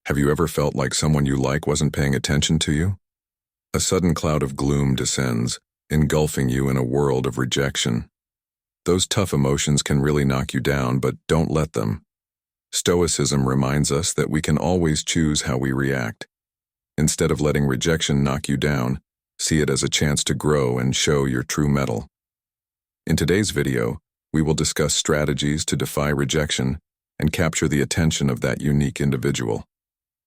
Have you ever felt like someone you like wasn't paying attention to you? A sudden cloud of gloom descends, engulfing you in a world of rejection. Those tough emotions can really knock you down, but don't let them. Stoicism reminds us that we can always choose how we react. Instead of letting rejection knock you down, see it as a chance to grow and show your true mettle. In today's video, we will discuss strategies to defy rejection and capture the attention of that unique individual.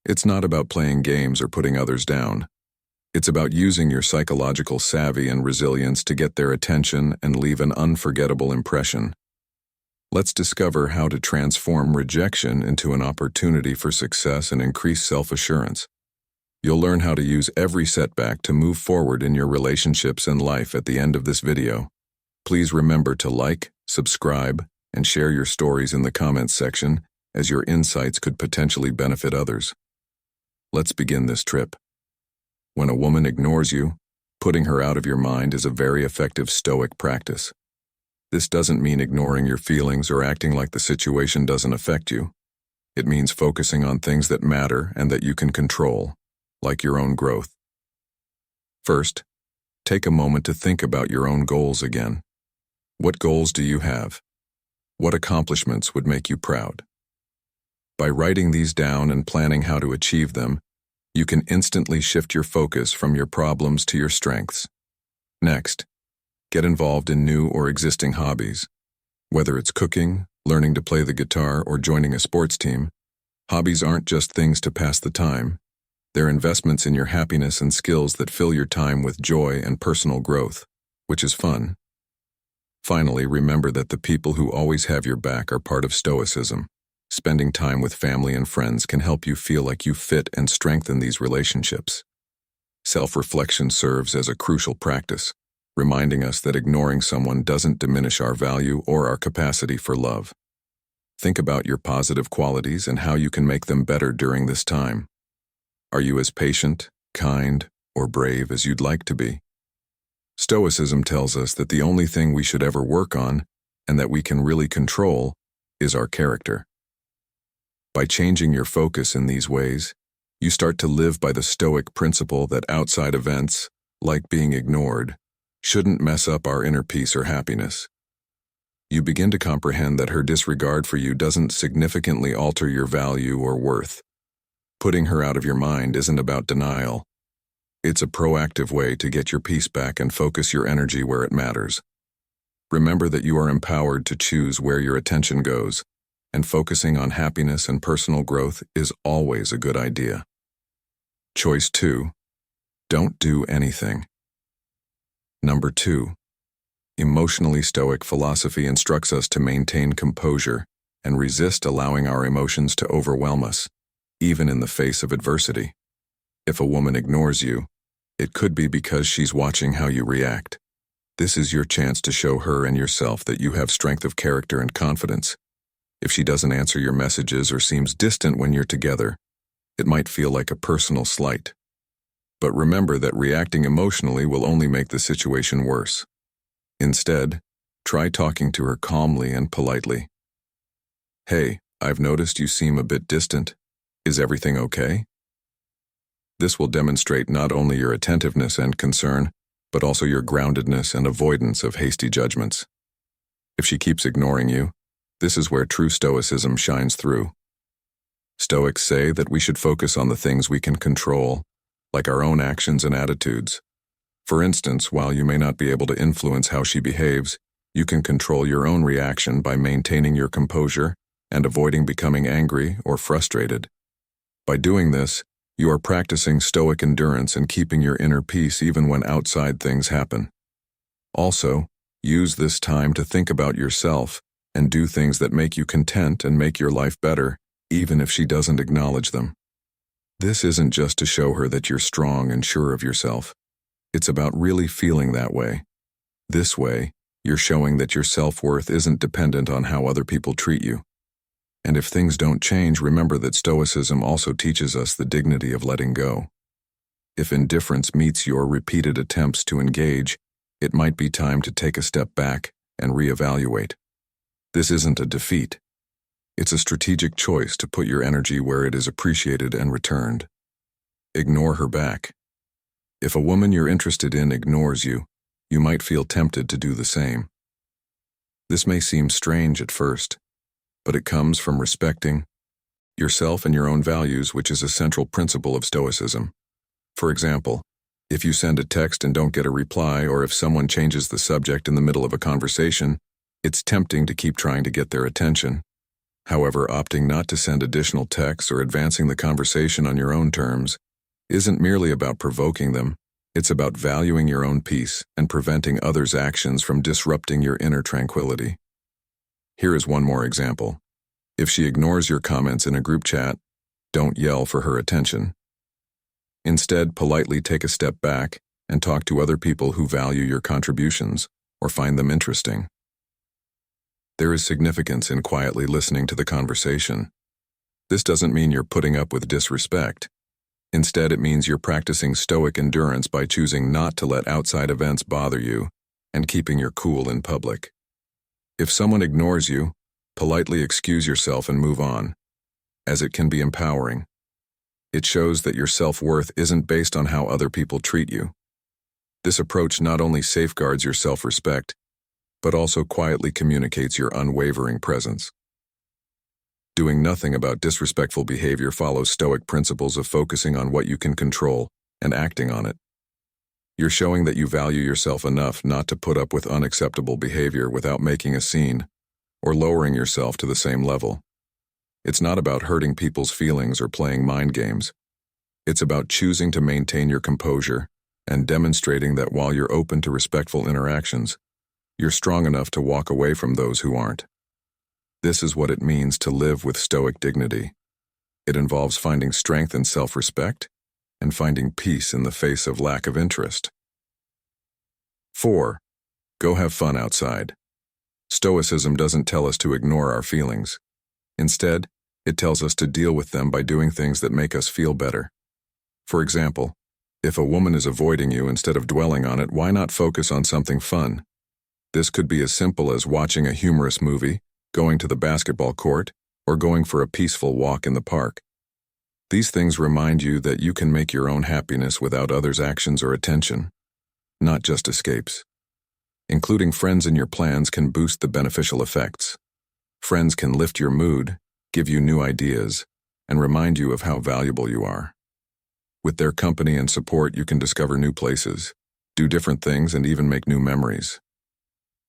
It's not about playing games or putting others down. It's about using your psychological savvy and resilience to get their attention and leave an unforgettable impression. Let's discover how to transform rejection into an opportunity for success and increase self-assurance. You'll learn how to use every setback to move forward in your relationships and life at the end of this video. Please remember to like, subscribe, and share your stories in the comments section, as your insights could potentially benefit others. Let's begin this trip. When a woman ignores you, putting her out of your mind is a very effective Stoic practice. This doesn't mean ignoring your feelings or acting like the situation doesn't affect you. It means focusing on things that matter and that you can control, like your own growth. First, take a moment to think about your own goals again. What goals do you have? What accomplishments would make you proud? By writing these down and planning how to achieve them, you can instantly shift your focus from your problems to your strengths. Next, get involved in new or existing hobbies. Whether it's cooking, learning to play the guitar, or joining a sports team, hobbies aren't just things to pass the time. They're investments in your happiness and skills that fill your time with joy and personal growth, which is fun. Finally, remember that the people who always have your back are part of Stoicism. Spending time with family and friends can help you feel like you fit and strengthen these relationships. Self-reflection serves as a crucial practice, reminding us that ignoring someone doesn't diminish our value or our capacity for love. Think about your positive qualities and how you can make them better during this time. Are you as patient, kind, or brave as you'd like to be? Stoicism tells us that the only thing we should ever work on, and that we can really control, is our character. By changing your focus in these ways, you start to live by the Stoic principle that outside events, like being ignored, shouldn't mess up our inner peace or happiness. You begin to comprehend that her disregard for you doesn't significantly alter your value or worth. Putting her out of your mind isn't about denial. It's a proactive way to get your peace back and focus your energy where it matters. Remember that you are empowered to choose where your attention goes, and focusing on happiness and personal growth is always a good idea. Choice 2. Don't do anything. Number 2. Emotionally Stoic philosophy instructs us to maintain composure and resist allowing our emotions to overwhelm us, even in the face of adversity. If a woman ignores you, it could be because she's watching how you react. This is your chance to show her and yourself that you have strength of character and confidence. If she doesn't answer your messages or seems distant when you're together, it might feel like a personal slight. But remember that reacting emotionally will only make the situation worse. Instead, try talking to her calmly and politely. "Hey, I've noticed you seem a bit distant. Is everything okay?" This will demonstrate not only your attentiveness and concern, but also your groundedness and avoidance of hasty judgments. If she keeps ignoring you, this is where true Stoicism shines through. Stoics say that we should focus on the things we can control, like our own actions and attitudes. For instance, while you may not be able to influence how she behaves, you can control your own reaction by maintaining your composure and avoiding becoming angry or frustrated. By doing this, you are practicing Stoic endurance and keeping your inner peace even when outside things happen. Also, use this time to think about yourself and do things that make you content and make your life better, even if she doesn't acknowledge them. This isn't just to show her that you're strong and sure of yourself. It's about really feeling that way. This way, you're showing that your self-worth isn't dependent on how other people treat you. And if things don't change, remember that Stoicism also teaches us the dignity of letting go. If indifference meets your repeated attempts to engage, it might be time to take a step back and reevaluate. This isn't a defeat. It's a strategic choice to put your energy where it is appreciated and returned. Ignore her back. If a woman you're interested in ignores you, you might feel tempted to do the same. This may seem strange at first, but it comes from respecting yourself and your own values, which is a central principle of Stoicism. For example, if you send a text and don't get a reply, or if someone changes the subject in the middle of a conversation, it's tempting to keep trying to get their attention. However, opting not to send additional texts or advancing the conversation on your own terms isn't merely about provoking them, it's about valuing your own peace and preventing others' actions from disrupting your inner tranquility. Here is one more example. If she ignores your comments in a group chat, don't yell for her attention. Instead, politely take a step back and talk to other people who value your contributions or find them interesting. There is significance in quietly listening to the conversation. This doesn't mean you're putting up with disrespect. Instead, it means you're practicing stoic endurance by choosing not to let outside events bother you and keeping your cool in public. If someone ignores you, politely excuse yourself and move on, as it can be empowering. It shows that your self-worth isn't based on how other people treat you. This approach not only safeguards your self-respect, but also quietly communicates your unwavering presence. Doing nothing about disrespectful behavior follows Stoic principles of focusing on what you can control and acting on it. You're showing that you value yourself enough not to put up with unacceptable behavior without making a scene or lowering yourself to the same level. It's not about hurting people's feelings or playing mind games. It's about choosing to maintain your composure and demonstrating that while you're open to respectful interactions, you're strong enough to walk away from those who aren't. This is what it means to live with Stoic dignity. It involves finding strength in self-respect and finding peace in the face of lack of interest. 4. Go have fun outside. Stoicism doesn't tell us to ignore our feelings. Instead, it tells us to deal with them by doing things that make us feel better. For example, if a woman is avoiding you instead of dwelling on it, why not focus on something fun? This could be as simple as watching a humorous movie, going to the basketball court, or going for a peaceful walk in the park. These things remind you that you can make your own happiness without others' actions or attention, not just escapes. Including friends in your plans can boost the beneficial effects. Friends can lift your mood, give you new ideas, and remind you of how valuable you are. With their company and support, you can discover new places, do different things, and even make new memories.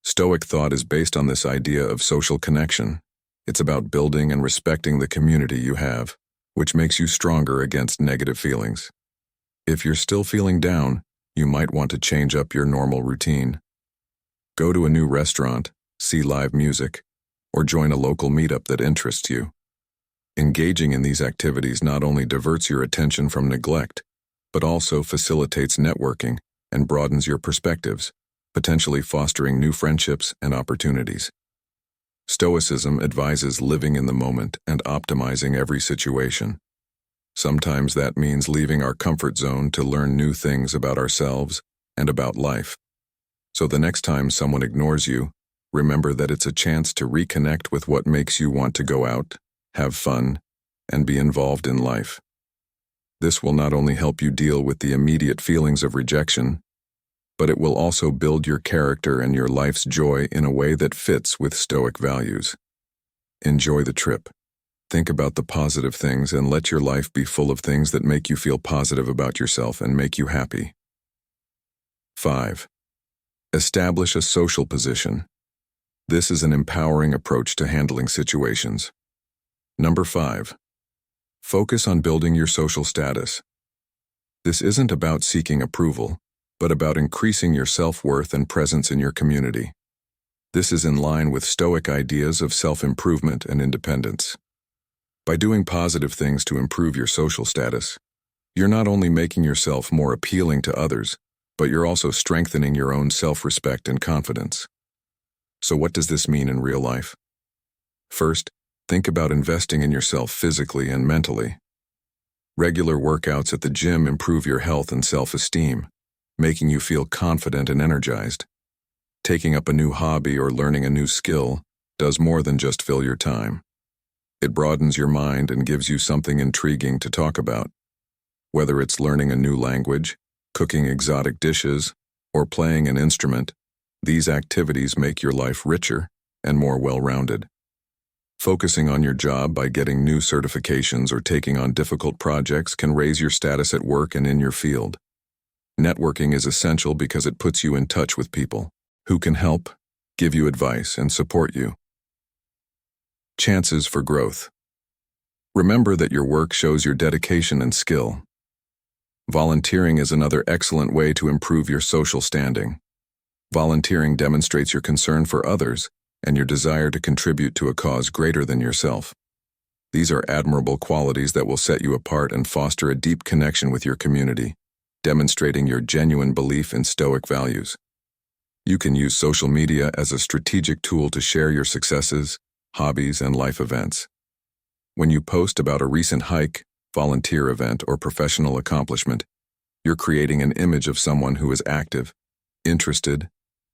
Stoic thought is based on this idea of social connection. It's about building and respecting the community you have, which makes you stronger against negative feelings. If you're still feeling down, you might want to change up your normal routine. Go to a new restaurant, see live music, or join a local meetup that interests you. Engaging in these activities not only diverts your attention from neglect, but also facilitates networking and broadens your perspectives, potentially fostering new friendships and opportunities. Stoicism advises living in the moment and optimizing every situation. Sometimes that means leaving our comfort zone to learn new things about ourselves and about life. So the next time someone ignores you, remember that it's a chance to reconnect with what makes you want to go out, have fun, and be involved in life. This will not only help you deal with the immediate feelings of rejection, but it will also build your character and your life's joy in a way that fits with Stoic values. Enjoy the trip. Think about the positive things and let your life be full of things that make you feel positive about yourself and make you happy. 5. Establish a social position. This is an empowering approach to handling situations. Number 5. Focus on building your social status. This isn't about seeking approval, but about increasing your self-worth and presence in your community. This is in line with Stoic ideas of self-improvement and independence. By doing positive things to improve your social status, you're not only making yourself more appealing to others, but you're also strengthening your own self-respect and confidence. So what does this mean in real life? First, think about investing in yourself physically and mentally. Regular workouts at the gym improve your health and self-esteem, making you feel confident and energized. Taking up a new hobby or learning a new skill does more than just fill your time. It broadens your mind and gives you something intriguing to talk about. Whether it's learning a new language, cooking exotic dishes, or playing an instrument, these activities make your life richer and more well-rounded. Focusing on your job by getting new certifications or taking on difficult projects can raise your status at work and in your field. Networking is essential because it puts you in touch with people who can help, give you advice, and support you. Chances for growth. Remember that your work shows your dedication and skill. Volunteering is another excellent way to improve your social standing. Volunteering demonstrates your concern for others and your desire to contribute to a cause greater than yourself. These are admirable qualities that will set you apart and foster a deep connection with your community, demonstrating your genuine belief in Stoic values. You can use social media as a strategic tool to share your successes, hobbies, and life events. When you post about a recent hike, volunteer event, or professional accomplishment, you're creating an image of someone who is active, interested,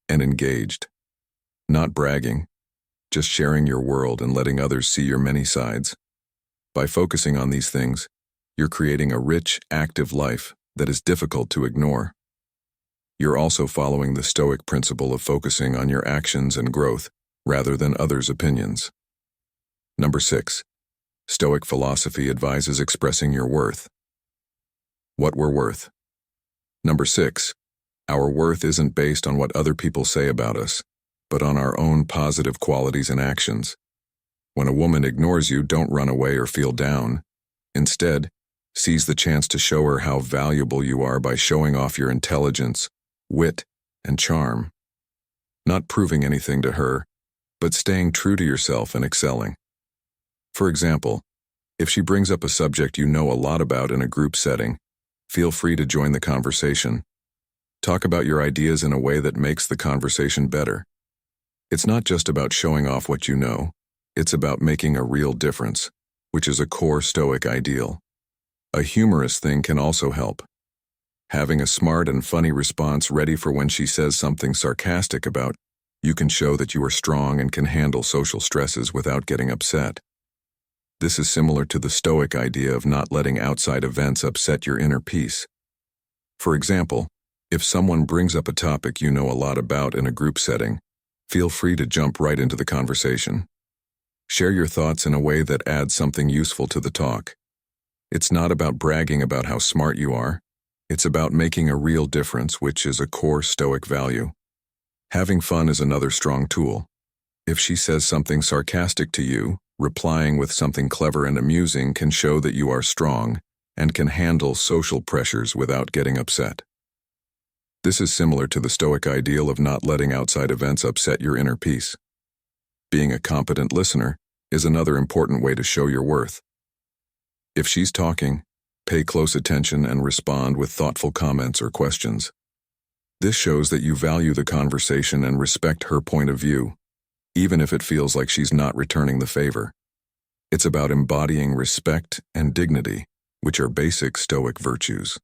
and engaged. Not bragging, just sharing your world and letting others see your many sides. By focusing on these things, you're creating a rich, active life that is difficult to ignore. You're also following the Stoic principle of focusing on your actions and growth rather than others' opinions. Number 6. Stoic philosophy advises expressing your worth. What we're worth. Number 6. Our worth isn't based on what other people say about us, but on our own positive qualities and actions. When a woman ignores you, don't run away or feel down. Instead, seize the chance to show her how valuable you are by showing off your intelligence, wit, and charm. Not proving anything to her, but staying true to yourself and excelling. For example, if she brings up a subject you know a lot about in a group setting, feel free to join the conversation. Talk about your ideas in a way that makes the conversation better. It's not just about showing off what you know, it's about making a real difference, which is a core Stoic ideal. A humorous thing can also help. Having a smart and funny response ready for when she says something sarcastic about you can show that you are strong and can handle social stresses without getting upset. This is similar to the Stoic idea of not letting outside events upset your inner peace. For example, if someone brings up a topic you know a lot about in a group setting, feel free to jump right into the conversation. Share your thoughts in a way that adds something useful to the talk. It's not about bragging about how smart you are. It's about making a real difference, which is a core Stoic value. Having fun is another strong tool. If she says something sarcastic to you, replying with something clever and amusing can show that you are strong and can handle social pressures without getting upset. This is similar to the Stoic ideal of not letting outside events upset your inner peace. Being a competent listener is another important way to show your worth. If she's talking, pay close attention and respond with thoughtful comments or questions. This shows that you value the conversation and respect her point of view, even if it feels like she's not returning the favor. It's about embodying respect and dignity, which are basic Stoic virtues.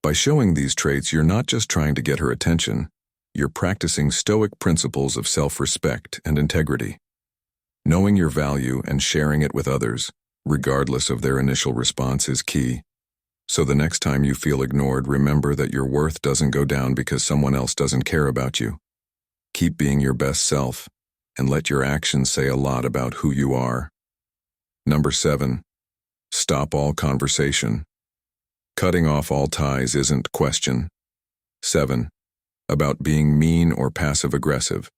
By showing these traits, you're not just trying to get her attention, you're practicing Stoic principles of self-respect and integrity. Knowing your value and sharing it with others, regardless of their initial response, is key. So the next time you feel ignored, remember that your worth doesn't go down because someone else doesn't care about you. Keep being your best self, and let your actions say a lot about who you are. Number 7. Stop all conversation. Cutting off all ties isn't question. 7. About being mean or passive-aggressive.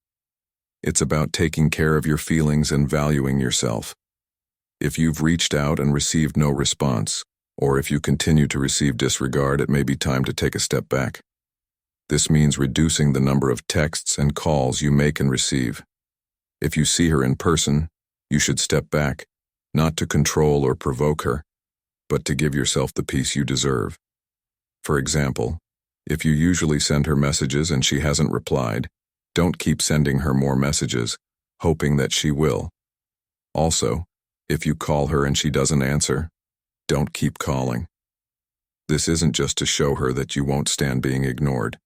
It's about taking care of your feelings and valuing yourself. If you've reached out and received no response, or if you continue to receive disregard, it may be time to take a step back. This means reducing the number of texts and calls you make and receive. If you see her in person, you should step back, not to control or provoke her, but to give yourself the peace you deserve. For example, if you usually send her messages and she hasn't replied, don't keep sending her more messages, hoping that she will. Also, if you call her and she doesn't answer, don't keep calling. This isn't just to show her that you won't stand being ignored.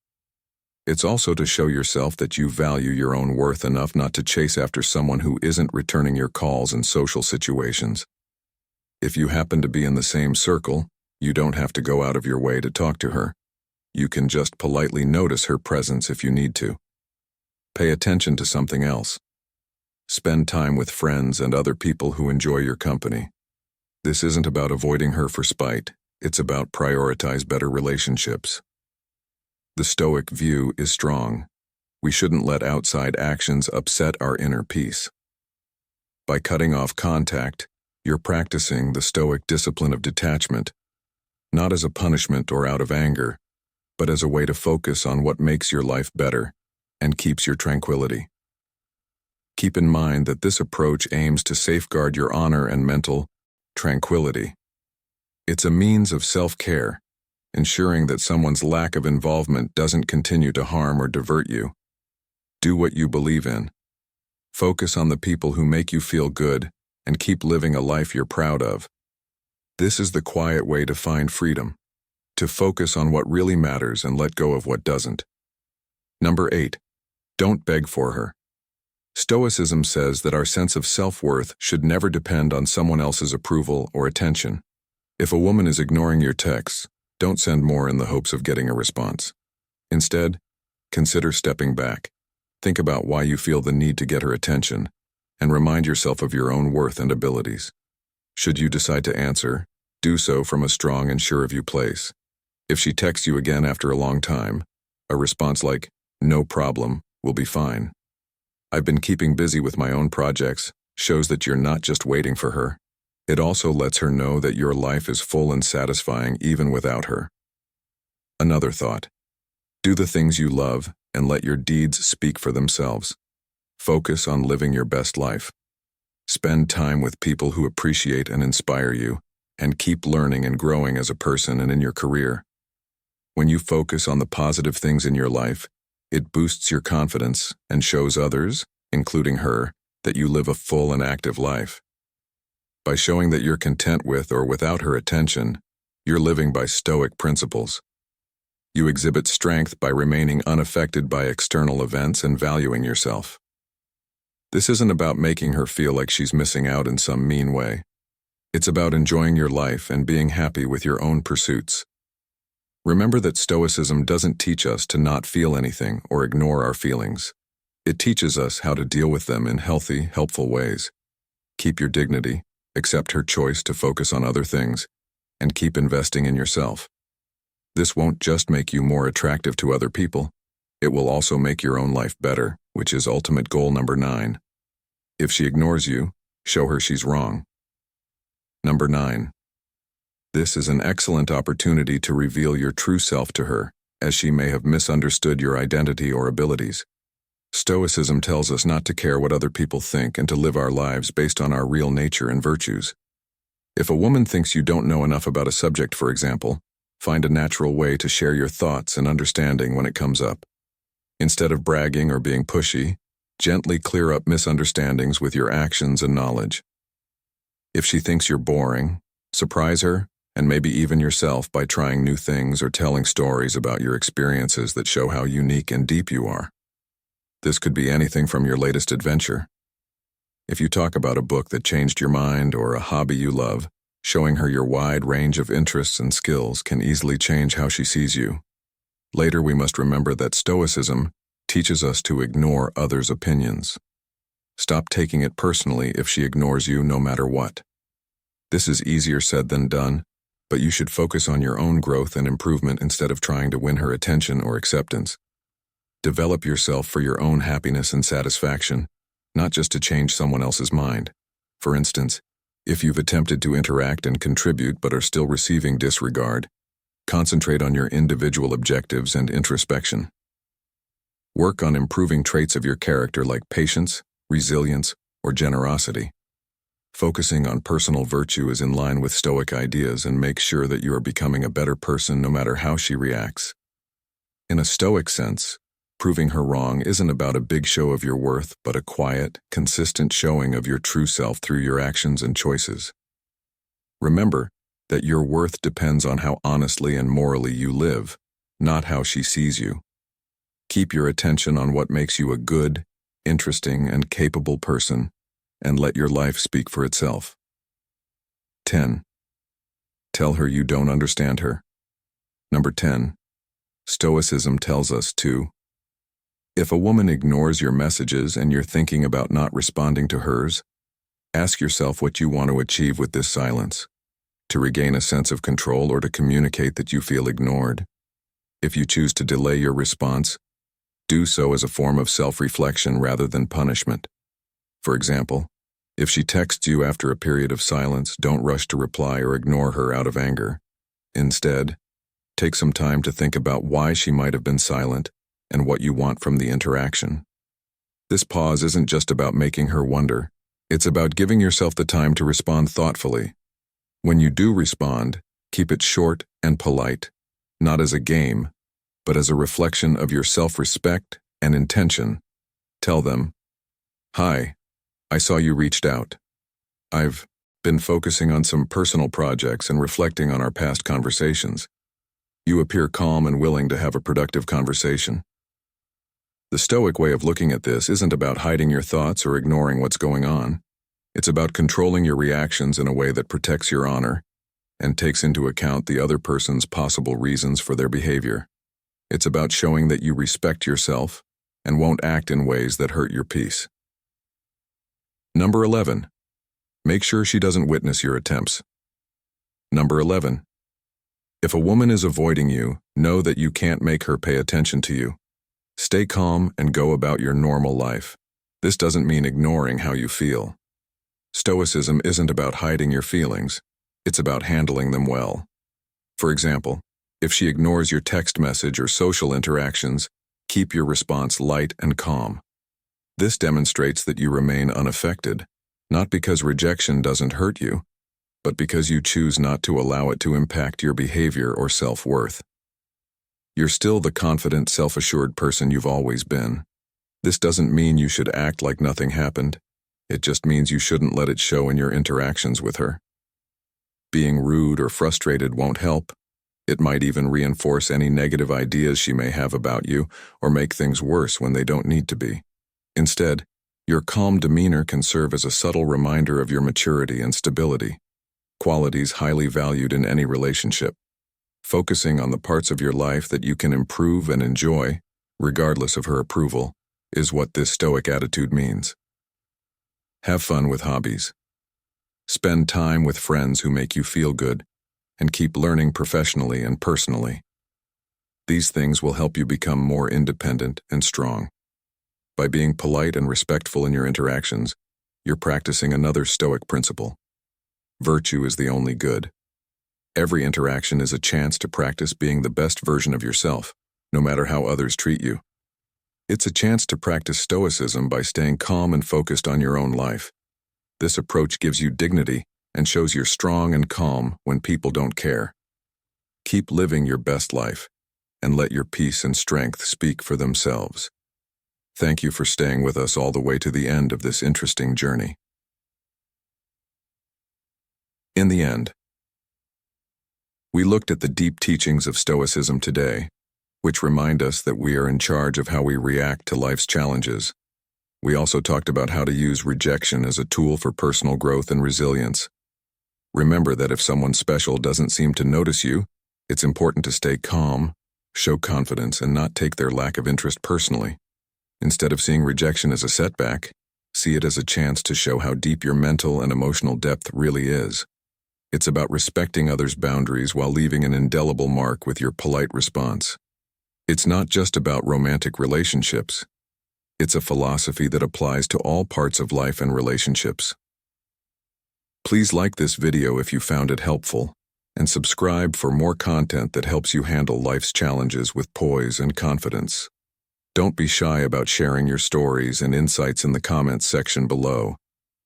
It's also to show yourself that you value your own worth enough not to chase after someone who isn't returning your calls in social situations. If you happen to be in the same circle, you don't have to go out of your way to talk to her. You can just politely notice her presence if you need to. Pay attention to something else. Spend time with friends and other people who enjoy your company. This isn't about avoiding her for spite, it's about prioritize better relationships. The Stoic view is strong. We shouldn't let outside actions upset our inner peace. By cutting off contact, you're practicing the Stoic discipline of detachment, not as a punishment or out of anger, but as a way to focus on what makes your life better and keeps your tranquility. Keep in mind that this approach aims to safeguard your honor and mental tranquility. It's a means of self-care, ensuring that someone's lack of involvement doesn't continue to harm or divert you. Do what you believe in. Focus on the people who make you feel good and keep living a life you're proud of. This is the quiet way to find freedom, to focus on what really matters and let go of what doesn't. Number 8, don't beg for her. Stoicism says that our sense of self-worth should never depend on someone else's approval or attention. If a woman is ignoring your texts, don't send more in the hopes of getting a response. Instead, consider stepping back. Think about why you feel the need to get her attention, and remind yourself of your own worth and abilities. Should you decide to answer, do so from a strong and sure-of-you place. If she texts you again after a long time, a response like, "No problem," will be fine. "I've been keeping busy with my own projects," shows that you're not just waiting for her. It also lets her know that your life is full and satisfying even without her. Another thought. Do the things you love and let your deeds speak for themselves. Focus on living your best life. Spend time with people who appreciate and inspire you, and keep learning and growing as a person and in your career. When you focus on the positive things in your life, it boosts your confidence and shows others, including her, that you live a full and active life. By showing that you're content with or without her attention, you're living by Stoic principles. You exhibit strength by remaining unaffected by external events and valuing yourself. This isn't about making her feel like she's missing out in some mean way. It's about enjoying your life and being happy with your own pursuits. Remember that Stoicism doesn't teach us to not feel anything or ignore our feelings. It teaches us how to deal with them in healthy, helpful ways. Keep your dignity, accept her choice to focus on other things, and keep investing in yourself. This won't just make you more attractive to other people, it will also make your own life better, which is ultimate goal number 9. If she ignores you, show her she's wrong. Number 9. This is an excellent opportunity to reveal your true self to her, as she may have misunderstood your identity or abilities. Stoicism tells us not to care what other people think and to live our lives based on our real nature and virtues. If a woman thinks you don't know enough about a subject, for example, find a natural way to share your thoughts and understanding when it comes up. Instead of bragging or being pushy, gently clear up misunderstandings with your actions and knowledge. If she thinks you're boring, surprise her, and maybe even yourself by trying new things or telling stories about your experiences that show how unique and deep you are. This could be anything from your latest adventure. If you talk about a book that changed your mind or a hobby you love, showing her your wide range of interests and skills can easily change how she sees you. Later, we must remember that Stoicism teaches us to ignore others' opinions. Stop taking it personally if she ignores you no matter what. This is easier said than done, but you should focus on your own growth and improvement instead of trying to win her attention or acceptance. Develop yourself for your own happiness and satisfaction, not just to change someone else's mind. For instance, if you've attempted to interact and contribute but are still receiving disregard, concentrate on your individual objectives and introspection. Work on improving traits of your character like patience, resilience, or generosity. Focusing on personal virtue is in line with Stoic ideas and makes sure that you are becoming a better person no matter how she reacts. In a Stoic sense, proving her wrong isn't about a big show of your worth, but a quiet, consistent showing of your true self through your actions and choices. Remember that your worth depends on how honestly and morally you live, not how she sees you. Keep your attention on what makes you a good, interesting, and capable person, and let your life speak for itself. 10. Tell her you don't understand her. Number 10. Stoicism tells us to: if a woman ignores your messages and you're thinking about not responding to hers, ask yourself what you want to achieve with this silence: to regain a sense of control or to communicate that you feel ignored. If you choose to delay your response, do so as a form of self-reflection rather than punishment. For example, if she texts you after a period of silence, don't rush to reply or ignore her out of anger. Instead, take some time to think about why she might have been silent and what you want from the interaction. This pause isn't just about making her wonder, it's about giving yourself the time to respond thoughtfully. When you do respond, keep it short and polite, not as a game, but as a reflection of your self-respect and intention. Tell them, "Hi, I saw you reached out. I've been focusing on some personal projects and reflecting on our past conversations. You appear calm and willing to have a productive conversation." The Stoic way of looking at this isn't about hiding your thoughts or ignoring what's going on. It's about controlling your reactions in a way that protects your honor and takes into account the other person's possible reasons for their behavior. It's about showing that you respect yourself and won't act in ways that hurt your peace. Number 11. Make sure she doesn't witness your attempts. Number 11. If a woman is avoiding you, know that you can't make her pay attention to you. Stay calm and go about your normal life. This doesn't mean ignoring how you feel. Stoicism isn't about hiding your feelings, it's about handling them well. For example, if she ignores your text message or social interactions, keep your response light and calm. This demonstrates that you remain unaffected, not because rejection doesn't hurt you, but because you choose not to allow it to impact your behavior or self-worth. You're still the confident, self-assured person you've always been. This doesn't mean you should act like nothing happened. It just means you shouldn't let it show in your interactions with her. Being rude or frustrated won't help. It might even reinforce any negative ideas she may have about you or make things worse when they don't need to be. Instead, your calm demeanor can serve as a subtle reminder of your maturity and stability, qualities highly valued in any relationship. Focusing on the parts of your life that you can improve and enjoy, regardless of her approval, is what this Stoic attitude means. Have fun with hobbies. Spend time with friends who make you feel good, and keep learning professionally and personally. These things will help you become more independent and strong. By being polite and respectful in your interactions, you're practicing another Stoic principle. Virtue is the only good. Every interaction is a chance to practice being the best version of yourself, no matter how others treat you. It's a chance to practice Stoicism by staying calm and focused on your own life. This approach gives you dignity and shows you're strong and calm when people don't care. Keep living your best life, and let your peace and strength speak for themselves. Thank you for staying with us all the way to the end of this interesting journey. In the end, we looked at the deep teachings of Stoicism today, which remind us that we are in charge of how we react to life's challenges. We also talked about how to use rejection as a tool for personal growth and resilience. Remember that if someone special doesn't seem to notice you, it's important to stay calm, show confidence, and not take their lack of interest personally. Instead of seeing rejection as a setback, see it as a chance to show how deep your mental and emotional depth really is. It's about respecting others' boundaries while leaving an indelible mark with your polite response. It's not just about romantic relationships. It's a philosophy that applies to all parts of life and relationships. Please like this video if you found it helpful, and subscribe for more content that helps you handle life's challenges with poise and confidence. Don't be shy about sharing your stories and insights in the comments section below.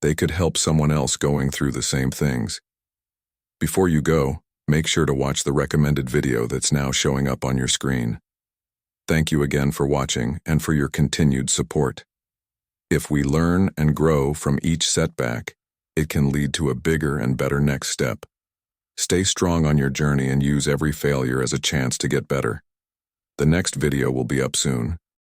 They could help someone else going through the same things. Before you go, make sure to watch the recommended video that's now showing up on your screen. Thank you again for watching and for your continued support. If we learn and grow from each setback, it can lead to a bigger and better next step. Stay strong on your journey and use every failure as a chance to get better. The next video will be up soon.